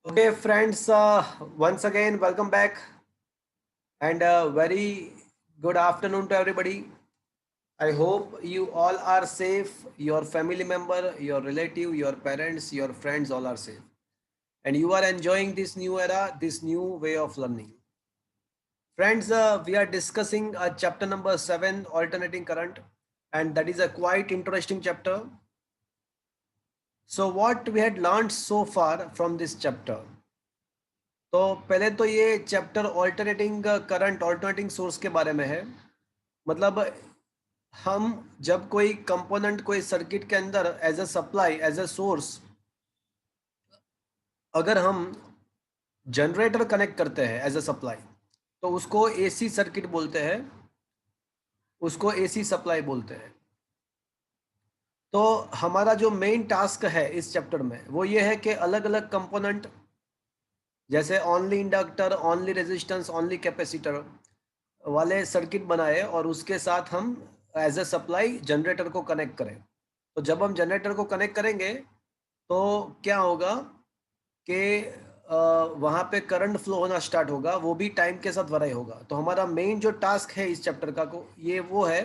Okay, friends, once again, welcome back and very good afternoon to everybody. I hope you all are safe, your family member, your relative, your parents, your friends all are safe. And you are enjoying this new era, this new way of learning. Friends, we are discussing chapter number 7, alternating current, and that is a quite interesting chapter. So, what we had learned so far from this chapter? तो पहले तो ये chapter alternating current alternating source के बारे में है। मतलब हम जब कोई कंपोनेंट कोई सर्किट के अंदर as a supply as a source अगर हम जनरेटर कनेक्ट करते हैं एज अ सप्लाई तो उसको एसी सर्किट बोलते हैं, उसको एसी सप्लाई बोलते हैं। तो हमारा जो मेन टास्क है इस चैप्टर में वो ये है कि अलग अलग कंपोनेंट जैसे only inductor, only resistance, only capacitor वाले सर्किट बनाए और उसके साथ हम एज अ सप्लाई जनरेटर को कनेक्ट करें। तो जब हम जनरेटर को कनेक्ट करेंगे तो क्या होगा कि वहाँ पे करंट फ्लो होना स्टार्ट होगा, वो भी टाइम के साथ वराई होगा। तो हमारा मेन जो टास्क है इस चैप्टर का को ये वो है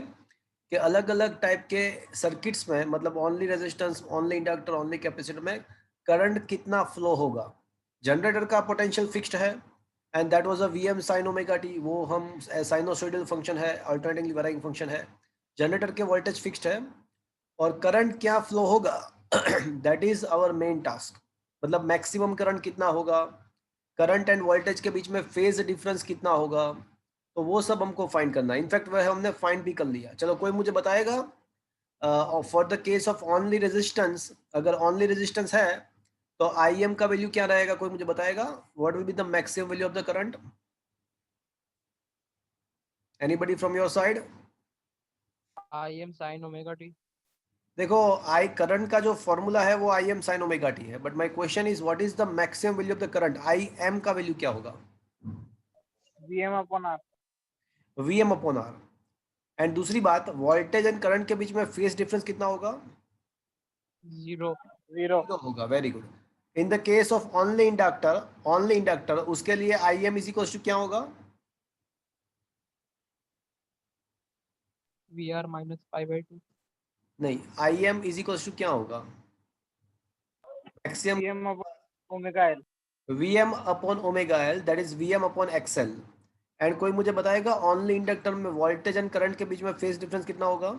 कि अलग अलग टाइप के सर्किट्स में मतलब only resistance, only inductor, only capacitor में करंट कितना फ्लो होगा। जनरेटर का पोटेंशियल फिक्स्ड है and that was a VM sine omega T, वो हम साइनोसॉइडल फंक्शन है, अल्टरनेटिंगली वैराइंग फंक्शन है। जनरेटर के वोल्टेज फिक्स्ड है और करंट क्या फ्लो होगा that is our main task. मतलब मैक्सिमम करंट कितना होगा, करंट एंड वोल्टेज के बीच में फेज डिफरेंस कितना होगा, तो वो सब हमको फाइंड करना है। इनफैक्ट वह हमने फाइंड भी कर लिया। चलो कोई मुझे बताएगा for the case of only resistance, अगर ऑनली रेजिस्टेंस है तो आई एम का वैल्यू क्या रहेगा? कोई मुझे बताएगा what will be the maximum value of the current? Anybody from your side? I M sine omega T. देखो, आई करंट का जो फॉर्मूला है वो I M sine omega T है, but my question is what is the maximum value of the current? I M का value क्या होगा? V M upon R. V M upon R. And दूसरी बात, वोल्टेज एंड करंट के बीच में phase difference कितना होगा? Zero zero. जीरो होगा। Very good. In the case of only inductor, only inductor, उसके लिए I M is equal to क्या होगा? V R minus pi by two. नहीं, I M is equal to क्या होगा? Maximum V M upon omega L. V M upon omega L, that is V M upon X L. And कोई मुझे बताएगा only inductor में voltage and current के बीच में फेज डिफरेंस कितना होगा?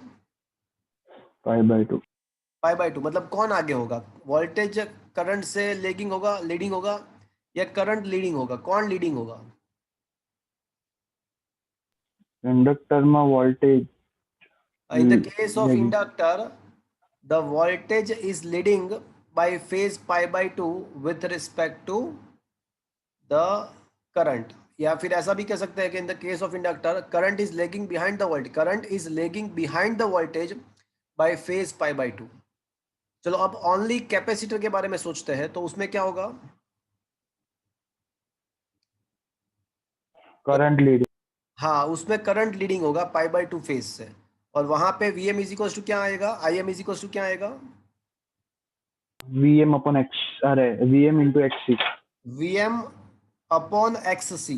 पाई by to. Pi by to. मतलब कौन आगे होगा? वोल्टेज करंट से लेगिंग होगा, लीडिंग होगा, या करंट लीडिंग होगा? कौन लीडिंग होगा? इंडक्टर में voltage In the case of inductor, the voltage is leading by phase pi by 2 with respect to the current। या फिर ऐसा भी कह सकते हैं कि in the case of inductor, current is lagging behind the voltage, current is lagging behind the voltage by phase pi by 2। चलो अब ओनली कैपेसिटर के बारे में सोचते हैं, तो उसमें क्या होगा? Current leading. हाँ, उसमें करंट लीडिंग होगा पाई बाई 2 फेज से, और वहां पे V M is equal to क्या आएगा? I M is equal to क्या आएगा? वी एम अपॉन एक्स, अरे V M into X C. Vm upon xc,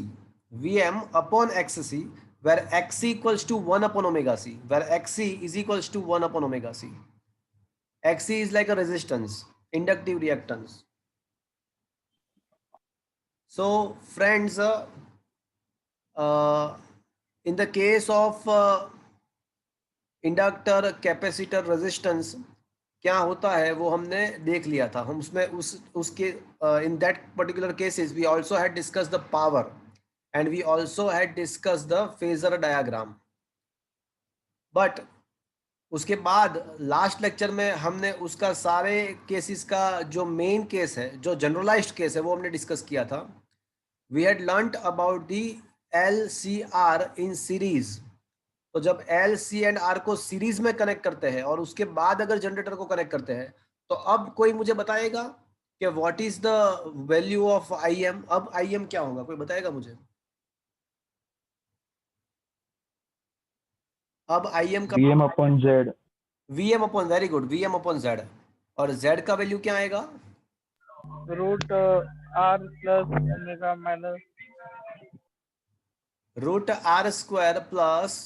Vm upon xc, where xc equals to 1 upon omega c, where xc is equals to 1 upon omega c। xc is like a resistance, inductive reactance। So friends, in the case of inductor, capacitor, resistance क्या होता है वो हमने देख लिया था। हम उसमें उसके in that particular cases we also had discuss the power and we also had discuss the phasor diagram. But उसके बाद लास्ट लेक्चर में हमने उसका सारे केसेस का जो मेन केस है, जो जनरलाइज्ड केस है, वो हमने डिस्कस किया था। We had learned about the L C R in series. तो जब एल सी एंड आर को सीरीज में कनेक्ट करते हैं और उसके बाद अगर जनरेटर को कनेक्ट करते हैं, तो अब कोई मुझे बताएगा कि what is the value of I M? अब आई एम क्या होगा? कोई बताएगा मुझे? अब आई एम का V M upon Z. V M upon, very good, V M upon Z. और जेड का वैल्यू क्या आएगा? Root R plus omega minus root R square plus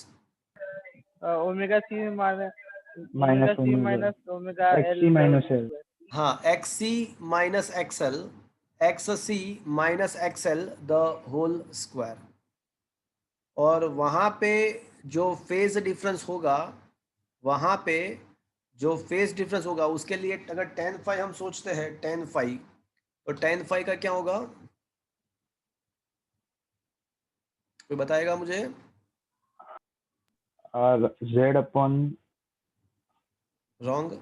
omega c minus minus omega c omega minus omega L xc minus L. हाँ X C minus XL, X C minus XL the whole square. और वहाँ पे जो phase difference होगा, वहाँ पे जो phase difference होगा उसके लिए अगर tan फाई हम सोचते हैं tan फाई, तो tan फाई का क्या होगा, कोई बताएगा मुझे? और z upon wrong.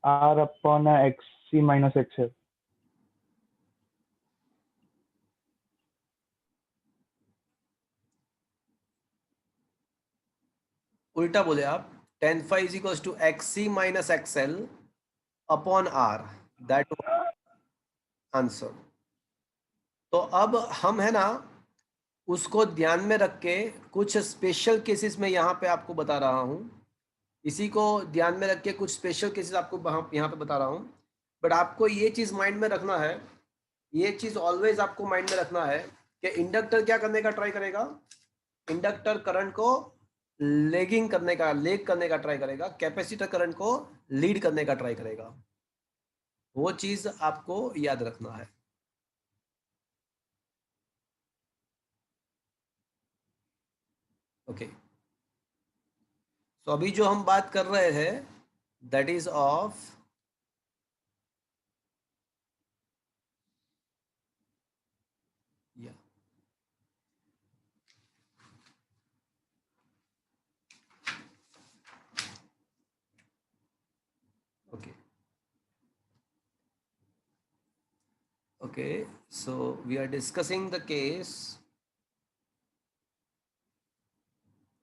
r upon xc minus xl. उल्टा बोले आप, tan phi is equal to X C minus XL upon R, that answer. तो अब हम है ना उसको ध्यान में रख के कुछ स्पेशल केसेस में यहाँ पे आपको बता रहा हूँ, इसी को ध्यान में रख के कुछ स्पेशल केसेस आपको यहाँ पे बता रहा हूँ। बट आपको ये चीज़ माइंड में रखना है, ये चीज़ ऑलवेज आपको माइंड में रखना है कि इंडक्टर क्या करने का ट्राई करेगा, इंडक्टर करंट को लेग करने का ट्राई करेगा, कैपेसिटर करंट को लीड करने का ट्राई करेगा। वो चीज़ आपको याद रखना है। ओके, तो अभी जो हम बात कर रहे हैं दैट इज ऑफ या okay okay, so we are discussing the case.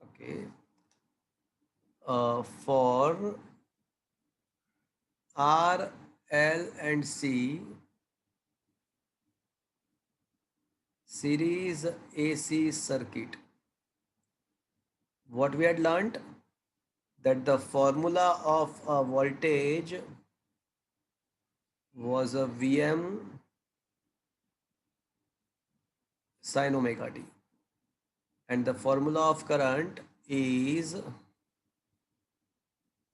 Okay, for R, L and C series AC circuit, what we had learnt that the formula of a voltage was a Vm sin omega t, and the formula of current is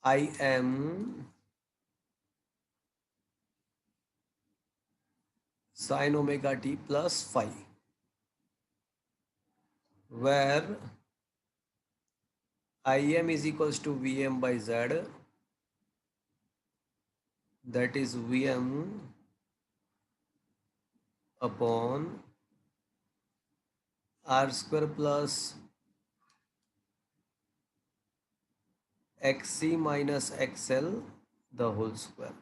Im sin omega t plus phi, where Im is equals to Vm by Z, that is Vm upon R square plus xc minus xl the whole square.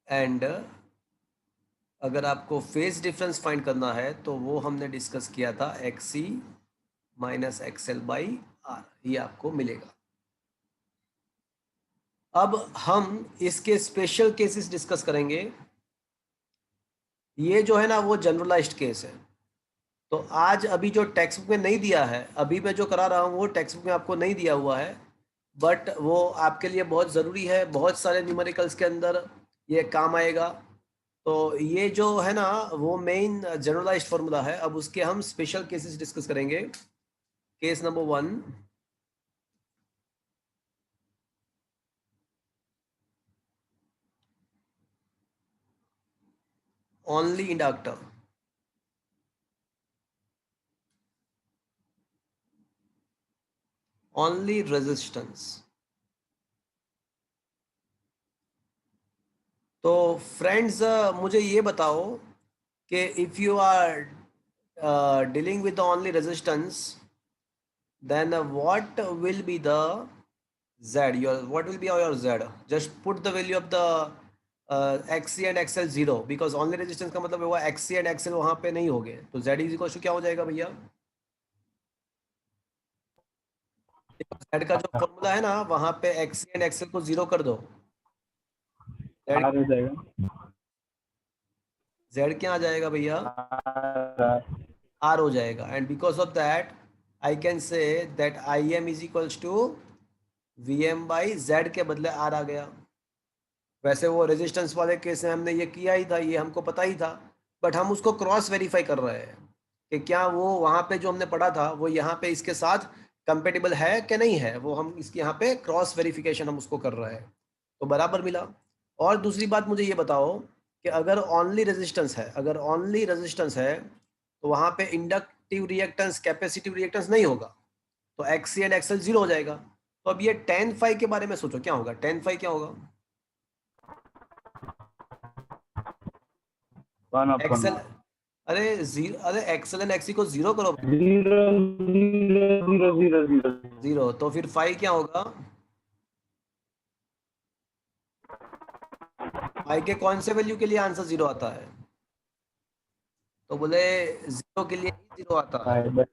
And अगर आपको phase difference find करना है तो वो हमने discuss किया था xc minus XL by R, ये आपको मिलेगा। अब हम इसके स्पेशल केसेस डिस्कस करेंगे। ये जो है ना वो जनरलाइज्ड केस है, तो आज अभी जो टेक्स्ट बुक में नहीं दिया है, अभी मैं जो करा रहा हूँ वो टेक्स्ट बुक में आपको नहीं दिया हुआ है, बट वो आपके लिए बहुत ज़रूरी है, बहुत सारे न्यूमेरिकल्स के अंदर ये काम आएगा। तो ये जो है ना वो मेन जनरलाइज्ड फार्मूला है। अब उसके हम स्पेशल केसेस डिस्कस करेंगे। Case number 1, only inductor, only resistance. तो फ्रेंड्स मुझे ये बताओ कि if you are dealing with the only resistance, then what will be the Z, what will be your Z? Just put the value of the XC and XL 0, because only resistance का मतलब हुआ XC and XL वहाँ पे नहीं होंगे, तो Z is equal to क्या हो जाएगा भैया? Z का जो फॉर्मूला है ना वहाँ पे XC and XL को 0 कर दो, R हो जाएगा, Z क्या आ जाएगा भैया? R R हो जाएगा। And because of that I can say that I M is equals to V M by Z के बदले आर आ गया। वैसे वो रेजिस्टेंस वाले केस में हमने ये किया ही था, ये हमको पता ही था, बट हम उसको क्रॉस वेरीफाई कर रहे हैं कि क्या वो वहाँ पे जो हमने पढ़ा था वो यहाँ पे इसके साथ कंपेटिबल है कि नहीं है, वो हम इसके यहाँ पे क्रॉस वेरिफिकेशन हम उसको कर रहे हैं, तो बराबर मिला। और दूसरी बात मुझे ये बताओ कि अगर ओनली रेजिस्टेंस है, अगर ओनली रेजिस्टेंस है तो वहाँ पे इंडक्टिव रिएक्टेंस कैपेसिटिव रिएक्टेंस नहीं होगा, तो एक्स एंड एक्सएल जीरो हो जाएगा। तो अब ये tan phi के बारे में सोचो, क्या होगा tan phi, क्या होगा? वन अपॉन एक्सएल, अरे जीरो, अरे एक्सएल एंड एक्सी को जीरो करो, zero zero zero zero zero zero, तो फिर फाई क्या होगा? फाई के कौन से वैल्यू के लिए आंसर जीरो आता है? तो बोले जीरो के लिए ही जीरो आता है। Five by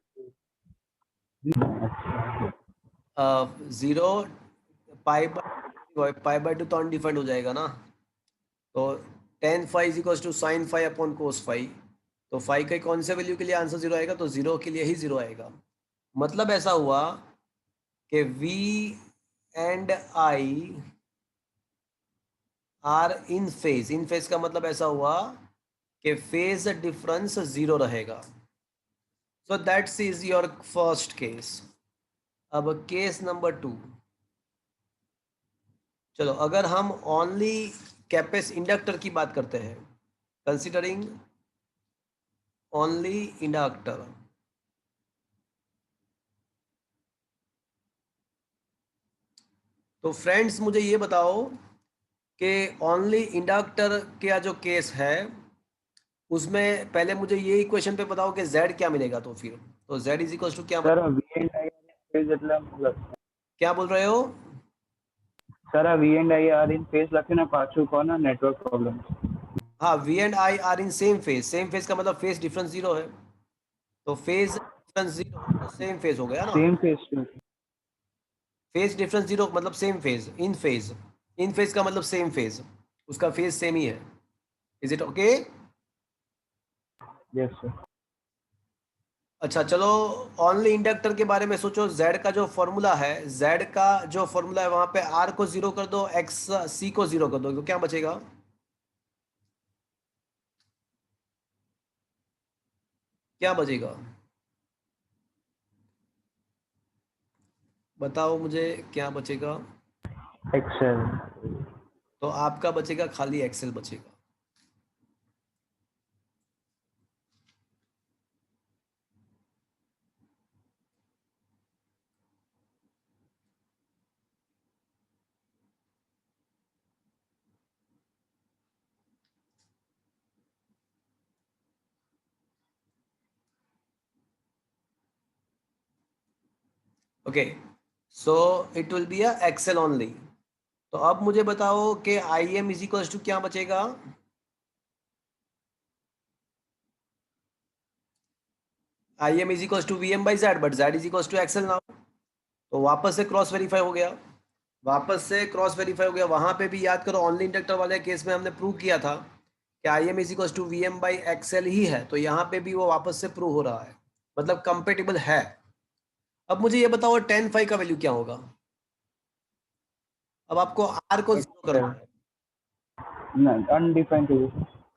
zero pi by two तो अनडिफाइंड हो जाएगा ना, तो tan phi is equal to sine phi upon cos phi, तो फाई के कौन से वैल्यू के लिए आंसर जीरो आएगा? तो जीरो के लिए ही जीरो आएगा। मतलब ऐसा हुआ कि V and I are in phase, in phase का मतलब ऐसा हुआ कि फेज डिफरेंस जीरो रहेगा। So that's is your first case. अब केस नंबर 2, चलो अगर हम ओनली कैपेस इंडक्टर की बात करते हैं, कंसिडरिंग ओनली इंडक्टर, तो फ्रेंड्स मुझे ये बताओ कि ओनली इंडक्टर का जो केस है उसमें पहले मुझे ये इक्वेशन पे बताओ कि z क्या मिलेगा, तो फिर तो z इज इक्वल टू क्या, sir V and I phase એટલે क्या बोल रहे हो? Sir V and I are in phase લખીને પાછું કોના નેટવર્ક પ્રોબ્લેમ हाँ, V and I are in same phase, same phase का मतलब फेज डिफरेंस जीरो है, तो फेज डिफरेंस जीरो तो सेम फेज हो गया ना। Same phase to phase difference zero मतलब same phase, in phase, in phase का मतलब सेम फेज, उसका फेज सेम ही है। Is it okay? Yes sir अच्छा चलो, ओनली इंडक्टर के बारे में सोचो। Z का जो फॉर्मूला है, Z का जो फॉर्मूला है वहां पे R को जीरो कर दो, एक्स सी को जीरो कर दो, तो क्या बचेगा? क्या बचेगा बताओ मुझे, क्या बचेगा? एक्सेल तो आपका बचेगा खाली एक्सेल बचेगा। Okay, so it will be a XL only. तो अब मुझे बताओ कि I M is equal to क्या बचेगा? I M is equal to V M by Z, but Z is equal to XL now. तो वापस से क्रॉस वेरीफाई हो गया, वापस से क्रॉस वेरीफाई हो गया। वहां पे भी याद करो, ओनली इंडक्टर वाले केस में हमने प्रूव किया था कि I M is equal to V M by X L ही है, तो यहाँ पे भी वो वापस से प्रूव हो रहा है, मतलब कंपेटेबल है। अब मुझे ये बताओ tan phi का वैल्यू क्या होगा? अब आपको r को जीरो करना है। अनडिफाइंड टू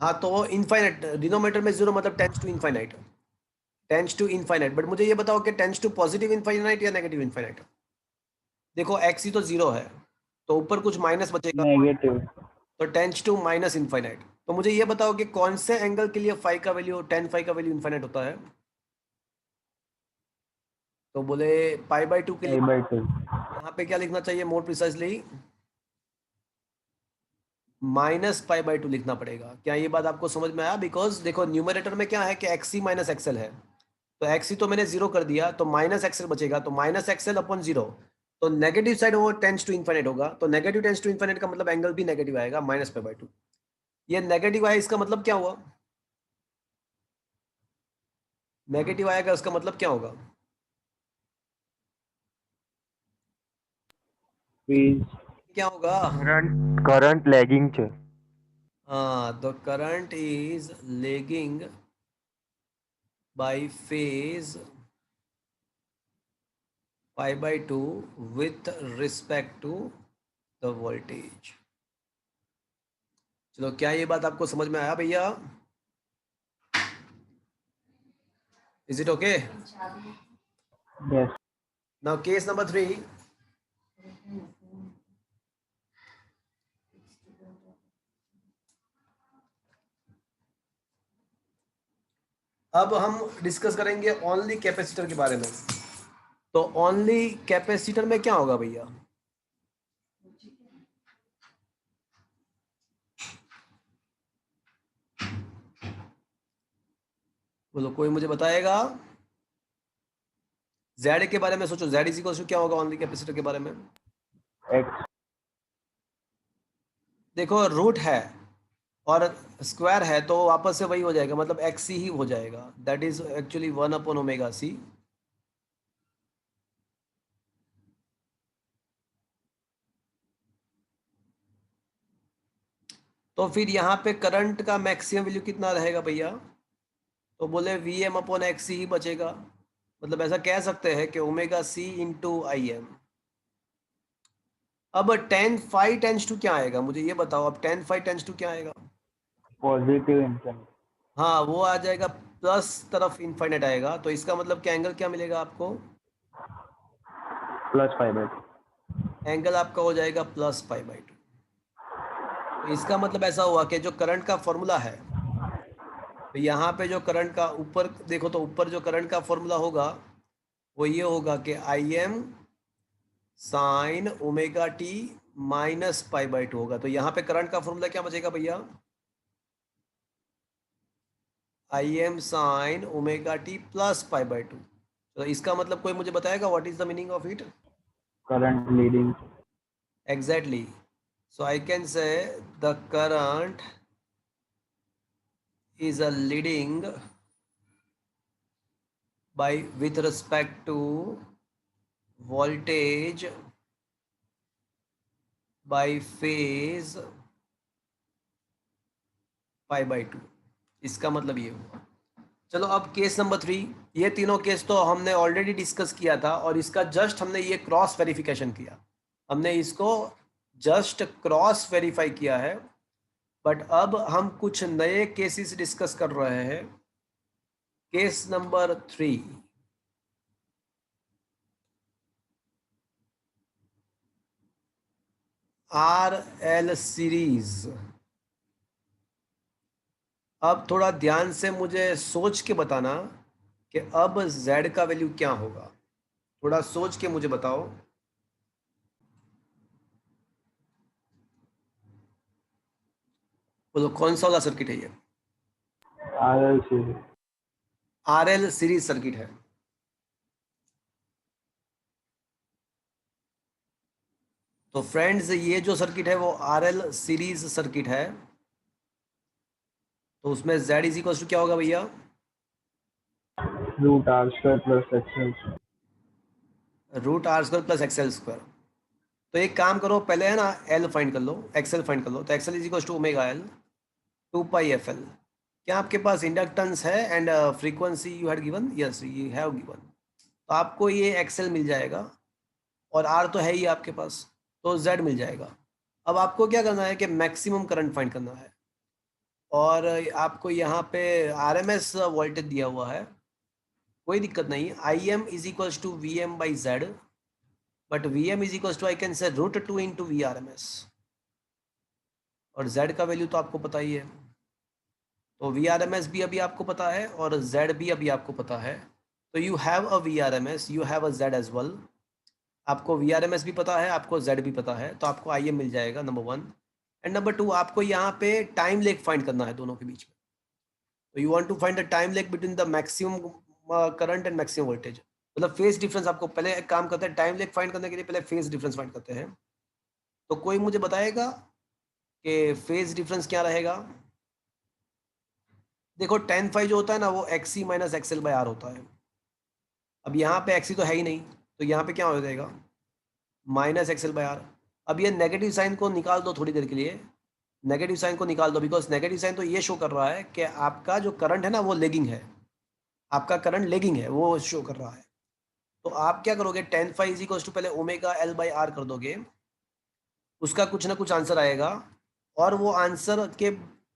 हाँ, तो वो इनफाइनाइट, डिनोमिनेटर में जीरो मतलब tends to infinite, tends to infinite. But मुझे ये बताओ कि टेंस टू पॉजिटिव इनफाइनाइट या नेगेटिव इनफाइनाइट? देखो x ही तो जीरो है, तो ऊपर कुछ माइनस बचेगा, नेगेटिव तो टेंस टू माइनस इनफाइनाइट। तो मुझे ये बताओ कि कौन से एंगल के लिए फाई का वैल्यू, tan phi का वैल्यू इनफाइनाइट होता है? तो बोले पाई बाई टू के लिए पाई बाई टू यहाँ पे क्या लिखना चाहिए more precisely? Minus pi by to लिखना पड़ेगा। क्या ये बात आपको समझ में आया? बिकॉज देखो न्यूमरेटर में क्या है कि एक्स सी माइनस एक्सएल है, तो एक्स सी तो मैंने जीरो कर दिया, तो माइनस एक्सएल बचेगा, तो माइनस एक्सएल अपॉन जीरो, तो नेगेटिव साइड वो टेंस टू इनफाइनाइट होगा, तो नेगेटिव टेंस टू इनफाइनाइट का मतलब एंगल भी नेगेटिव आएगा, माइनस पाई बाई टू। ये नेगेटिव आया, इसका मतलब क्या हुआ? नेगेटिव आएगा, उसका मतलब क्या होगा? फेज क्या होगा? करंट लैगिंग છે हाँ, the current is lagging by phase pi by 2 with respect to the voltage. चलो, क्या ये बात आपको समझ में आया भैया? Is it okay? Yes. Now case number 3। अब हम डिस्कस करेंगे ओनली कैपेसिटर के बारे में। तो ओनली कैपेसिटर में क्या होगा भैया? बोलो, कोई मुझे बताएगा? जेड के बारे में सोचो, जेड इज इक्वल टू क्या होगा ओनली कैपेसिटर के बारे में? X. देखो, रूट है और स्क्वायर है तो वापस से वही हो जाएगा, मतलब एक्स ही हो जाएगा। दैट इज एक्चुअली 1/ओमेगा c। तो फिर यहाँ पे करंट का मैक्सिमम वैल्यू कितना रहेगा भैया? तो बोले Vm/x ही बचेगा। मतलब ऐसा कह सकते हैं कि ओमेगा c इंटू Im। अब tan phi टेंस टू क्या आएगा, मुझे ये बताओ। अब tan phi टेंस टू क्या आएगा? Positive infinity. हाँ, वो आ जाएगा प्लस तरफ इनफाइनाइट आएगा। तो इसका मतलब क्या एंगल क्या मिलेगा आपको? Plus pi by 2. एंगल आपका हो जाएगा प्लस पाई बाई 2। तो इसका मतलब ऐसा हुआ कि जो करंट का फॉर्मूला है, तो यहाँ पे जो करंट का ऊपर देखो, तो ऊपर जो करंट का फॉर्मूला होगा वो ये होगा कि Im sign omega T minus pi by 2 होगा। तो यहाँ पे करंट का फॉर्मूला क्या बचेगा भैया? Im sign omega T plus pi by 2। तो इसका मतलब कोई मुझे बताएगा what is the meaning of it? Current leading. Exactly. So I can say the current is a leading by with respect to voltage by phase pi by 2। इसका मतलब ये हुआ। चलो, अब केस नंबर 3। ये तीनों केस तो हमने ऑलरेडी डिस्कस किया था और इसका जस्ट हमने ये क्रॉस वेरिफिकेशन किया। हमने इसको जस्ट क्रॉस वेरीफाई किया है। बट अब हम कुछ नए केसेस डिस्कस कर रहे हैं। Case number 3। RL series. अब थोड़ा ध्यान से मुझे सोच के बताना कि अब Z का वैल्यू क्या होगा। थोड़ा सोच के मुझे बताओ। बोलो, कौन सा वाला सर्किट है ये? RL series. RL series circuit है। तो फ्रेंड्स, ये जो सर्किट है वो RL सीरीज सर्किट है। तो उसमें Z इज इक्वल टू क्या होगा भैया? Root R square plus XL square. Root R square plus XL square. तो एक काम करो, पहले है ना L फाइंड कर लो, XL फाइंड कर लो। तो XL is equal to omega L 2πfl। क्या आपके पास इंडक्टेंस है and frequency you had given? Yes, you have given. तो आपको ये XL मिल जाएगा और R तो है ही आपके पास, तो Z मिल जाएगा। अब आपको क्या करना है कि मैक्सिमम करंट फाइंड करना है। और आपको यहाँ पे RMS वोल्टेज दिया हुआ है, कोई दिक्कत नहीं। Im is equals to VM by Z, but Vm is equals to I can say √2 into VRMS। और Z का वैल्यू तो आपको पता ही है। तो VRMS भी अभी आपको पता है और Z भी अभी आपको पता है। तो you have a VRMS, you have a Z as well. आपको VRMS भी पता है, आपको Z भी पता है, तो आपको Im मिल जाएगा, नंबर 1। एंड नंबर 2, आपको यहाँ पे टाइम लेग फाइंड करना है दोनों के बीच में। तो you want to find the time lag between the maximum current and maximum voltage. मतलब फेज डिफरेंस। आपको पहले एक काम करते हैं, टाइम लेग फाइंड करने के लिए पहले फेज डिफरेंस फाइंड करते हैं। तो कोई मुझे बताएगा कि फेज डिफरेंस क्या रहेगा? देखो, tan phi जो होता है ना वो XC minus XL by R होता है। अब यहाँ पे XC तो है ही नहीं, तो यहाँ पे क्या हो जाएगा? Minus XL by R। अब ये नेगेटिव साइन को निकाल दो थोड़ी देर के लिए, नेगेटिव साइन को निकाल दो, बिकॉज नेगेटिव साइन तो ये शो कर रहा है कि आपका जो करंट है ना वो लेगिंग है, आपका करंट लेगिंग है, वो शो कर रहा है। तो आप क्या करोगे, tan phi is equal to पहले ओमेगा L by R कर दोगे, उसका कुछ ना कुछ आंसर आएगा, और वो आंसर के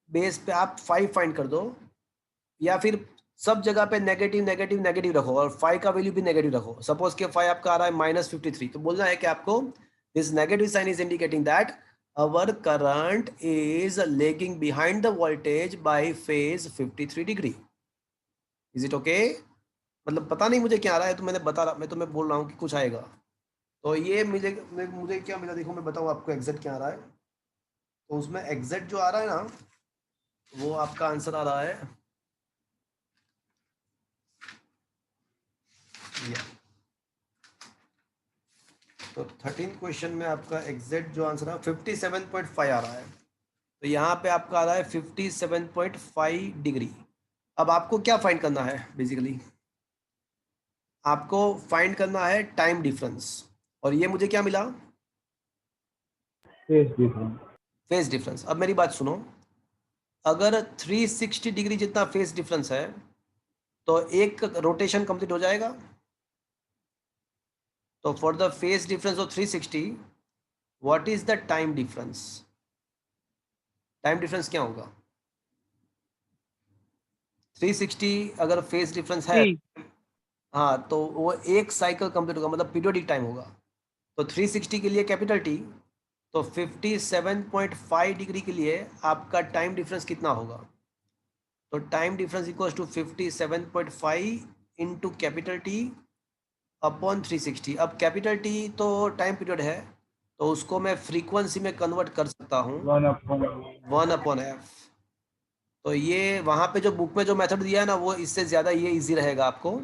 बेस पे आप 5 फाइंड कर दो, या फिर सब जगह पे नेगेटिव नेगेटिव नेगेटिव रखो और फाई का वैल्यू भी नेगेटिव रखो। सपोज के फाई आपका आ रहा है -53, तो बोलना है कि आपको this negative sign is indicating that our current is lagging behind the voltage by phase 53 degree. Is it okay? मतलब पता नहीं मुझे क्या आ रहा है, तो मैं तुम्हें बोल रहा हूँ कि कुछ आएगा। तो ये मुझे क्या मिला, देखो मैं बताऊँ आपको एग्जैक्ट क्या आ रहा है। तो उसमें एग्जैक्ट जो आ रहा है ना, वो आपका आंसर आ रहा है तो 13 क्वेश्चन में आपका एग्जैक्ट जो आंसर है 57.5 आ रहा है। तो यहाँ पे आपका आ रहा है 57.5 डिग्री। अब आपको क्या फाइंड करना है, बेसिकली आपको फाइंड करना है टाइम डिफरेंस, और ये मुझे क्या मिला, फेज डिफरेंस। Phase difference. अब मेरी बात सुनो, अगर 360 डिग्री जितना फेज डिफरेंस है तो एक रोटेशन कंप्लीट हो जाएगा। तो for the phase difference of 360 what is the time difference? Time difference क्या होगा? 360 अगर फेज डिफरेंस है, हाँ, तो वो एक साइकिल कंप्लीट होगा, मतलब पीरियोडिक टाइम होगा। तो 360 के लिए कैपिटल टी, तो 57.5 डिग्री के लिए आपका टाइम डिफरेंस कितना होगा? तो time difference equals to 57.5 into capital T upon 360। अब कैपिटल टी तो टाइम पीरियड है, तो उसको मैं फ्रीक्वेंसी में कन्वर्ट कर सकता हूँ 1/f। तो ये वहाँ पे जो बुक में जो मेथड दिया है ना, वो इससे ज़्यादा ये इजी रहेगा आपको,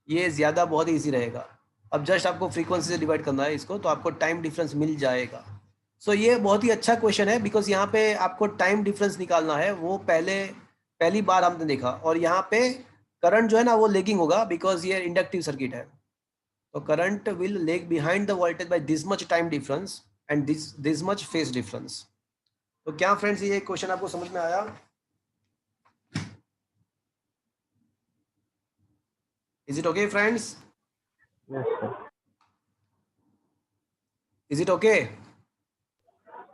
ये ज़्यादा बहुत इजी रहेगा। अब जस्ट आपको फ्रीक्वेंसी से डिवाइड करना है इसको, तो आपको टाइम डिफरेंस मिल जाएगा। सो ये बहुत ही अच्छा क्वेश्चन है, बिकॉज यहाँ पे आपको टाइम डिफरेंस निकालना है, वो पहली बार हमने देखा। और यहाँ पे करंट जो है ना वो लेगिंग होगा, बिकॉज ये इंडक्टिव सर्किट है। तो current will leg behind the voltage by this much time difference and this much phase difference. तो क्या फ्रेंड्स ये क्वेश्चन आपको समझ में आया? Is it okay, friends? Yes, sir. Is it okay?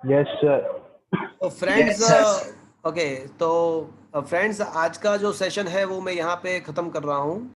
Yes, sir. तो फ्रेंड्स ओके, तो friends आज का जो सेशन है वो मैं यहाँ पे ख़त्म कर रहा हूँ।